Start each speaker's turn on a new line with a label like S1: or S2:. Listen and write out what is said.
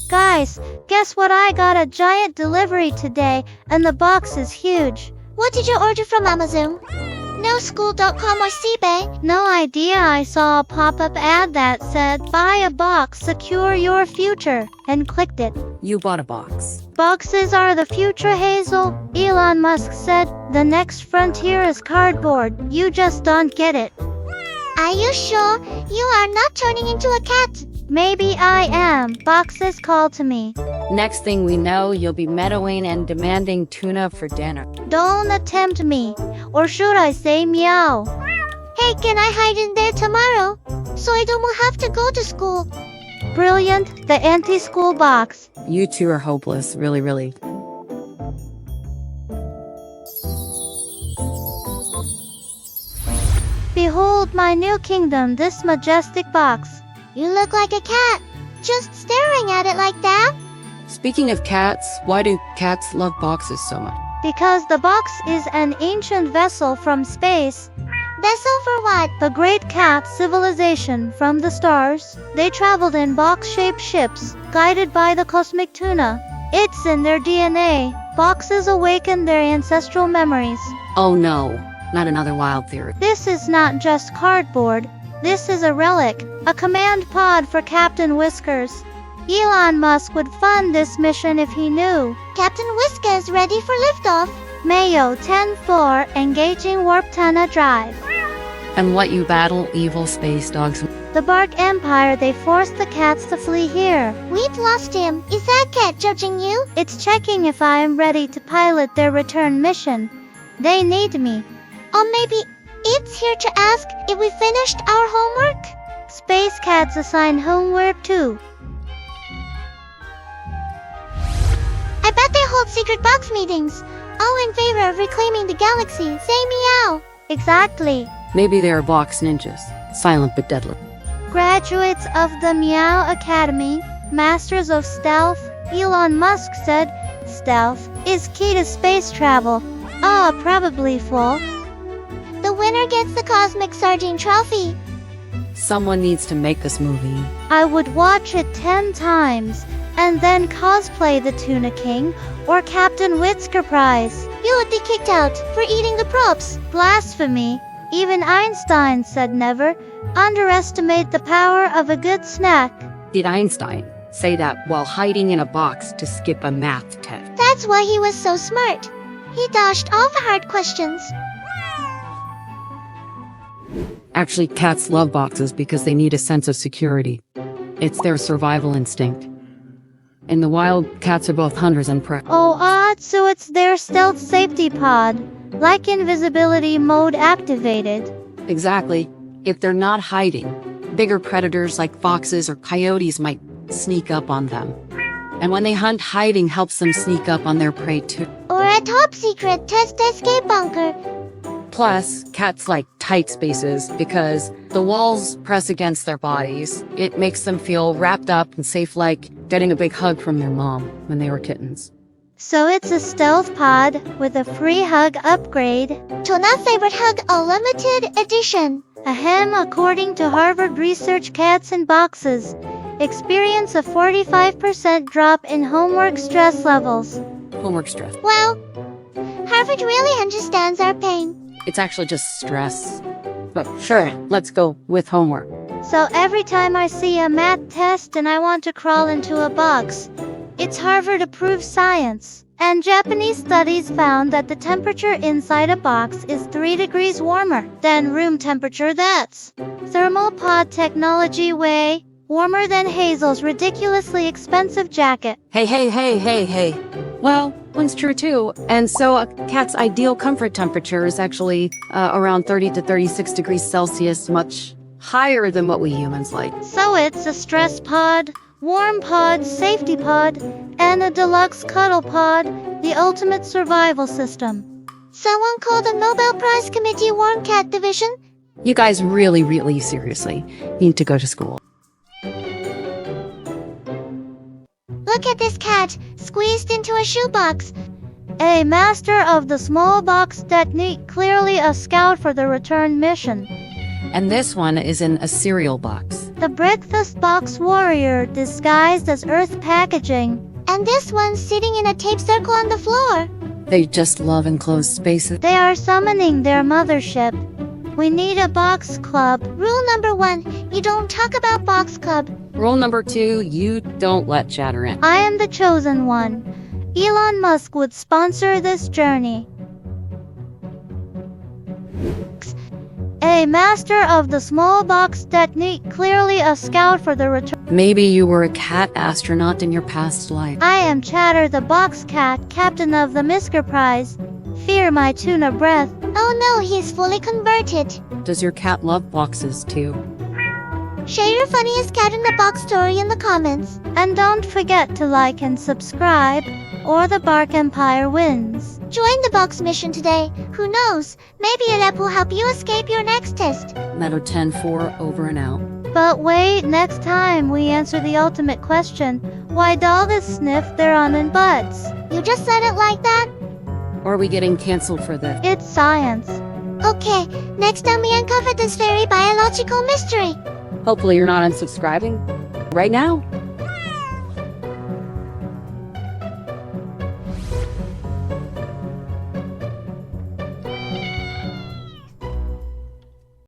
S1: Guys, guess what? I got a giant delivery today, and the box is huge.
S2: What did you order from Amazon? No school.com or eBay?
S1: No idea. I saw a pop-up ad that said, "Buy a box, secure your future," and clicked it.
S3: You bought a box.
S1: Boxes are the future, Hazel. Elon Musk said, "The next frontier is cardboard." You just don't get it.
S2: Are you sure you are not turning into a cat?
S1: Maybe I am. Boxes call to me.
S3: Next thing we know, you'll be meddling and demanding tuna for dinner.
S1: Don't attempt me. Or should I say meow?
S2: Hey, can I hide in there tomorrow? So I don't have to go to school.
S1: Brilliant. The anti-school box.
S3: You two are hopeless, really.
S1: Behold my new kingdom, this majestic box.
S2: You look like a cat. Just staring at it like that?
S3: Speaking of cats, why do cats love boxes so much?
S1: Because the box is an ancient vessel from space.
S2: Vessel for what?
S1: The great cat civilization from the stars. They traveled in box-shaped ships, guided by the cosmic tuna. It's in their DNA. Boxes awaken their ancestral memories.
S3: Oh no, not another wild theory.
S1: This is not just cardboard. This is a relic, a command pod for Captain Whiskers. Elon Musk would fund this mission if he knew.
S2: Captain Whiskers ready for liftoff.
S1: Mayo 10-4, engaging Warp Tunnel Drive.
S3: And what you battle, evil space dogs?
S1: The Bark Empire, they forced the cats to flee here.
S2: We've lost him. Is that cat judging you?
S1: It's checking if I am ready to pilot their return mission. They need me.
S2: Or maybe it's here to ask if we finished our homework?
S1: Space cats assign homework too.
S2: I bet they hold secret box meetings, all in favor of reclaiming the galaxy. Say meow.
S1: Exactly.
S3: Maybe they are box ninjas, silent but deadly.
S1: Graduates of the Meow Academy, masters of stealth. Elon Musk said, "Stealth is key to space travel." Probably full.
S2: The winner gets the Cosmic Sardine Trophy.
S3: Someone needs to make this movie.
S1: I would watch it 10 times, and then cosplay the Tuna King or Captain Whisker Prize.
S2: You would be kicked out for eating the props.
S1: Blasphemy. Even Einstein said never underestimate the power of a good snack.
S3: Did Einstein say that while hiding in a box to skip a math test?
S2: That's why he was so smart. He dodged all the hard questions.
S3: Actually, cats love boxes because they need a sense of security. It's their survival instinct. In the wild, cats are both hunters and prey.
S1: So it's their stealth safety pod, like invisibility mode activated.
S3: Exactly. If they're not hiding, bigger predators like foxes or coyotes might sneak up on them. And when they hunt, hiding helps them sneak up on their prey too.
S2: Or a top secret test escape bunker.
S3: Plus, cats like tight spaces because the walls press against their bodies. It makes them feel wrapped up and safe, like getting a big hug from their mom when they were kittens.
S1: So it's a stealth pod with a free hug upgrade.
S2: Tuna favorite hug, a limited edition.
S1: Ahem, according to Harvard research, cats in boxes experience a 45% drop in homework stress levels.
S3: Homework stress.
S2: Well, Harvard really understands our pain.
S3: It's actually just stress. But sure, let's go with homework.
S1: So every time I see a math test and I want to crawl into a box, it's Harvard-approved science. And Japanese studies found that the temperature inside a box is 3 degrees warmer than room temperature. That's thermal pod technology, way warmer than Hazel's ridiculously expensive jacket.
S3: Hey. Well, one's true too. And so a cat's ideal comfort temperature is actually around 30 to 36 degrees Celsius, much higher than what we humans like.
S1: So it's a stress pod, warm pod, safety pod, and a deluxe cuddle pod, the ultimate survival system.
S2: Someone called the Nobel Prize Committee Warm Cat Division.
S3: You guys really seriously need to go to school.
S2: Look at this cat, squeezed into a shoebox.
S1: A master of the small box technique, clearly a scout for the return mission.
S3: And this one is in a cereal box.
S1: The breakfast box warrior disguised as Earth packaging.
S2: And this one's sitting in a tape circle on the floor.
S3: They just love enclosed spaces.
S1: They are summoning their mothership. We need a box club.
S2: Rule number 1, you don't talk about box club.
S3: Rule number 2, you don't let chatter in.
S1: I am the chosen one. Elon Musk would sponsor this journey. A master of the small box technique, clearly a scout for the return.
S3: Maybe you were a cat astronaut in your past life.
S1: I am Chatter the Box Cat, captain of the Misker Prize. Fear my tuna breath.
S2: Oh no, he's fully converted.
S3: Does your cat love boxes too?
S2: Share your funniest cat in the box story in the comments.
S1: And don't forget to like and subscribe, or the Bark Empire wins.
S2: Join the box mission today. Who knows? Maybe an app will help you escape your next test.
S3: Meadow 10-4 over and out.
S1: But wait, next time we answer the ultimate question, why dogs sniff their almond butts?
S2: You just said it like that?
S3: Or are we getting canceled for this?
S1: It's science.
S2: Okay, next time we uncover this very biological mystery.
S3: Hopefully you're not unsubscribing right now.